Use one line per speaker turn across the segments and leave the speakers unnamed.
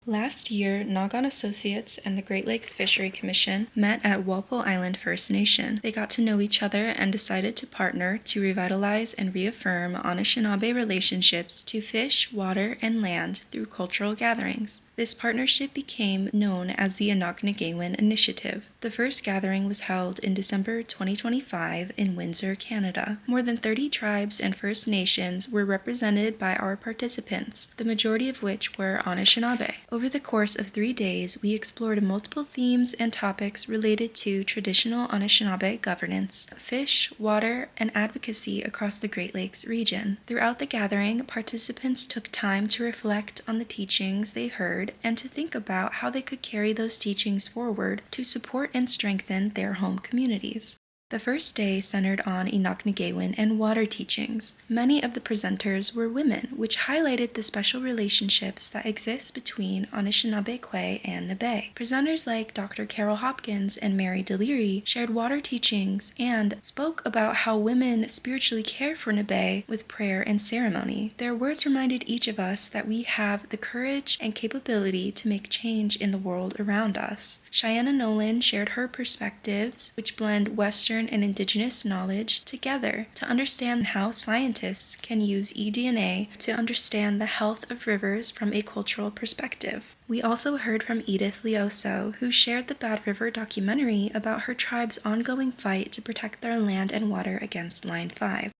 Last year, Noggin Associates and the Great Lakes Fishery Commission met at Walpole Island First Nation. They got to know each other and decided to partner to revitalize and reaffirm Anishinaabe relationships to fish, water, and land through cultural gatherings. This partnership became known as the Inaaknigewin Initiative. The first gathering was held in December 2025 in Windsor, Canada. More than 30 tribes and First Nations were represented by our participants, the majority of which were Anishinaabe. Over the course of 3 days, we explored multiple themes and topics related to traditional Anishinaabe governance, fish, water, and advocacy across the Great Lakes region. Throughout the gathering, participants took time to reflect on the teachings they heard and to think about how they could carry those teachings forward to support and strengthen their home communities. The first day centered on Inaaknigewin and water teachings. Many of the presenters were women, which highlighted the special relationships that exist between Anishinaabe Kwe and Nabe. Presenters like Dr. Carol Hopkins and Mary Deliri shared water teachings and spoke about how women spiritually care for Nabe with prayer and ceremony. Their words reminded each of us that we have the courage and capability to make change in the world around us. Cheyenne Nolan shared her perspectives, which blend Western and Indigenous knowledge together to understand how scientists can use eDNA to understand the health of rivers from a cultural perspective. We also heard from Edith Leoso, who shared the Bad River documentary about her tribe's ongoing fight to protect their land and water against Line 5.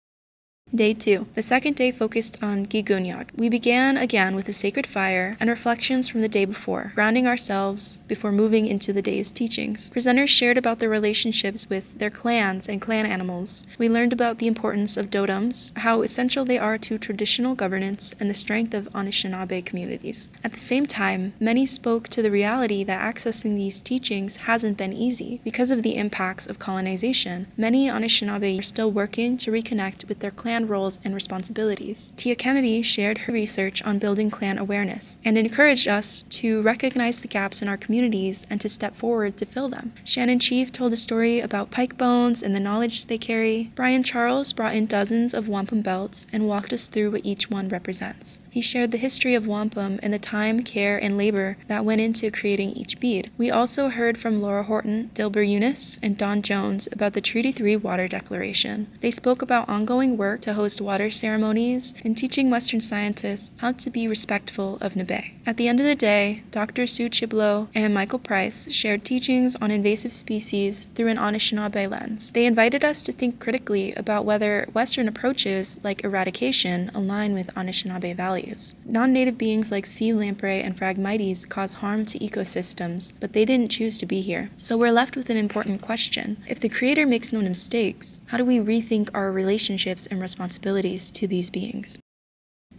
Day 2. The second day focused on Gigunyak. We began again with a sacred fire and reflections from the day before, grounding ourselves before moving into the day's teachings. Presenters shared about their relationships with their clans and clan animals. We learned about the importance of totems, how essential they are to traditional governance, and the strength of Anishinaabe communities. At the same time, many spoke to the reality that accessing these teachings hasn't been easy. Because of the impacts of colonization, many Anishinaabe are still working to reconnect with their clan roles and responsibilities. Tia Kennedy shared her research on building clan awareness and encouraged us to recognize the gaps in our communities and to step forward to fill them. Shannon Chief told a story about pike bones and the knowledge they carry. Brian Charles brought in dozens of wampum belts and walked us through what each one represents. He shared the history of wampum and the time, care, and labor that went into creating each bead. We also heard from Laura Horton, Dilber Eunice, and Don Jones about the Treaty 3 Water Declaration. They spoke about ongoing work to host water ceremonies and teaching Western scientists how to be respectful of Nabe. At the end of the day, Dr. Sue Chiblo and Michael Price shared teachings on invasive species through an Anishinaabe lens. They invited us to think critically about whether Western approaches like eradication align with Anishinaabe values. Non-native beings like sea lamprey and phragmites cause harm to ecosystems, but they didn't choose to be here. So we're left with an important question. If the Creator makes no mistakes, how do we rethink our relationships and responsibilities to these beings?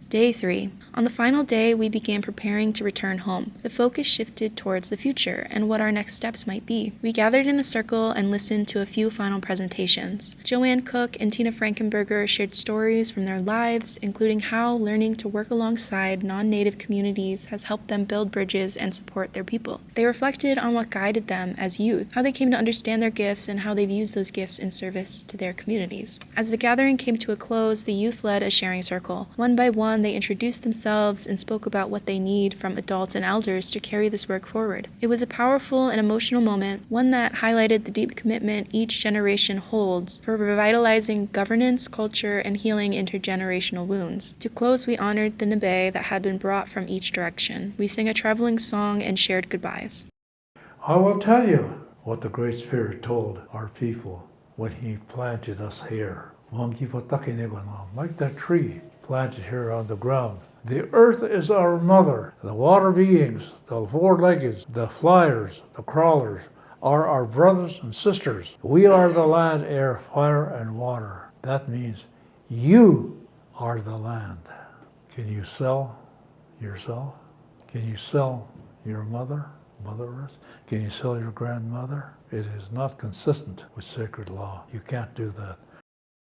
Day 3. On the final day, we began preparing to return home. The focus shifted towards the future and what our next steps might be. We gathered in a circle and listened to a few final presentations. Joanne Cook and Tina Frankenberger shared stories from their lives, including how learning to work alongside non-native communities has helped them build bridges and support their people. They reflected on what guided them as youth, how they came to understand their gifts, and how they've used those gifts in service to their communities. As the gathering came to a close, the youth led a sharing circle. One by one, they introduced themselves and spoke about what they need from adults and elders to carry this work forward. It was a powerful and emotional moment, one that highlighted the deep commitment each generation holds for revitalizing governance, culture, and healing intergenerational wounds. To close, we honored the Nabe that had been brought from each direction. We sang a traveling song and shared goodbyes.
I will tell you what the Great Spirit told our people when He planted us here. Like that tree planted here on the ground. The earth is our mother. The water beings, the four-legged, the flyers, the crawlers, are our brothers and sisters. We are the land, air, fire, and water. That means you are the land. Can you sell yourself? Can you sell your mother, Mother Earth? Can you sell your grandmother? It is not consistent with sacred law. You can't do that.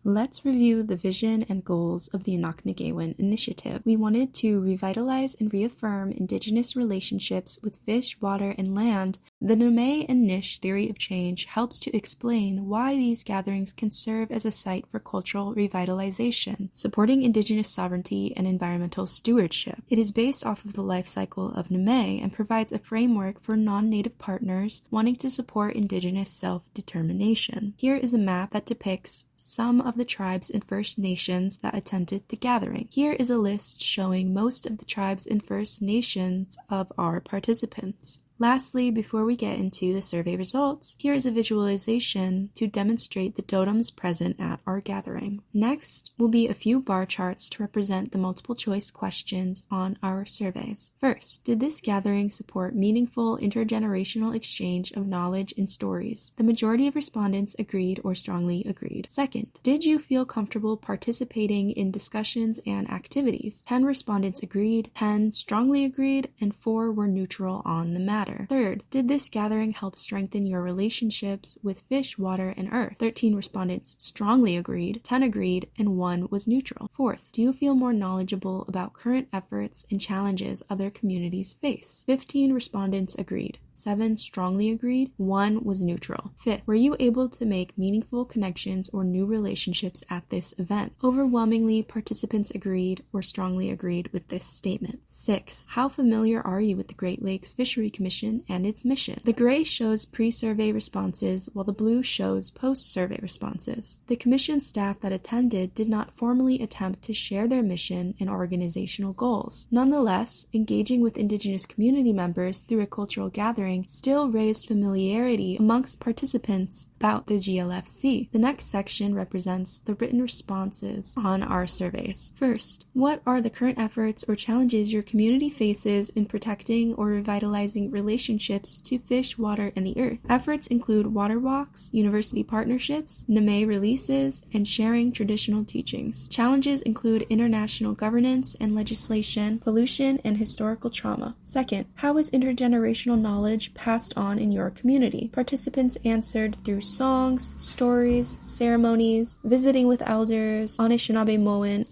Let's review the vision and goals of the Inaaknigewin Initiative. We wanted to revitalize and reaffirm Indigenous relationships with fish, water, and land The Nome and Nish theory of change helps to explain why these gatherings can serve as a site for cultural revitalization, supporting indigenous sovereignty and environmental stewardship. It is based off of the life cycle of Nome and provides a framework for non-native partners wanting to support indigenous self-determination. Here is a map that depicts some of the tribes and First Nations that attended the gathering. Here is a list showing most of the tribes and First Nations of our participants. Lastly, before we get into the survey results, here is a visualization to demonstrate the totems present at our gathering. Next will be a few bar charts to represent the multiple choice questions on our surveys. First, did this gathering support meaningful intergenerational exchange of knowledge and stories? The majority of respondents agreed or strongly agreed. Second, did you feel comfortable participating in discussions and activities? 10 respondents agreed, 10 strongly agreed, and 4 were neutral on the matter. Third, did this gathering help strengthen your relationships with fish, water, and earth? 13 respondents strongly agreed, 10 agreed, and 1 was neutral. Fourth, do you feel more knowledgeable about current efforts and challenges other communities face? 15 respondents agreed, 7 strongly agreed, 1 was neutral. Fifth, were you able to make meaningful connections or new relationships at this event? Overwhelmingly, participants agreed or strongly agreed with this statement. Sixth, how familiar are you with the Great Lakes Fishery Commission and its mission? The gray shows pre-survey responses, while the blue shows post-survey responses. The commission staff that attended did not formally attempt to share their mission and organizational goals. Nonetheless, engaging with Indigenous community members through a cultural gathering still raised familiarity amongst participants about the GLFC. The next section represents the written responses on our surveys. First, what are the current efforts or challenges your community faces in protecting or revitalizing relationships to fish, water, and the earth? Efforts include water walks, university partnerships, Nome releases, and sharing traditional teachings. Challenges include international governance and legislation, pollution, and historical trauma. Second, how is intergenerational knowledge passed on in your community? Participants answered through songs, stories, ceremonies, visiting with elders, Anishinaabe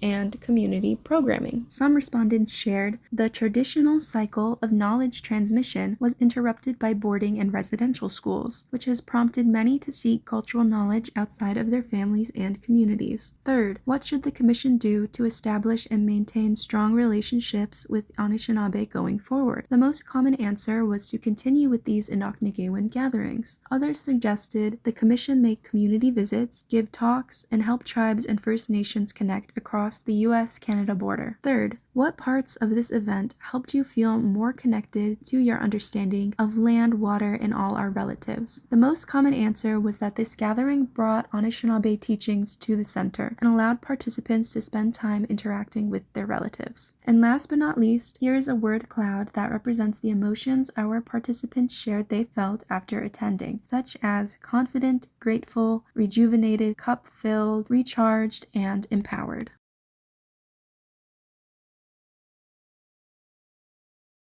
and community programming. Some respondents shared the traditional cycle of knowledge transmission was interrupted by boarding and residential schools, which has prompted many to seek cultural knowledge outside of their families and communities. Third, what should the Commission do to establish and maintain strong relationships with Anishinaabe going forward? The most common answer was to continue with these Inaaknigewin gatherings. Others suggested the Commission make community visits, give talks, and help tribes and First Nations connect across the U.S.-Canada border. Third, what parts of this event helped you feel more connected to your understanding of land, water, and all our relatives? The most common answer was that this gathering brought Anishinaabe teachings to the center and allowed participants to spend time interacting with their relatives. And last but not least, here is a word cloud that represents the emotions our participants shared they felt after attending, such as confident, grateful, rejuvenated, cup-filled, recharged, and empowered.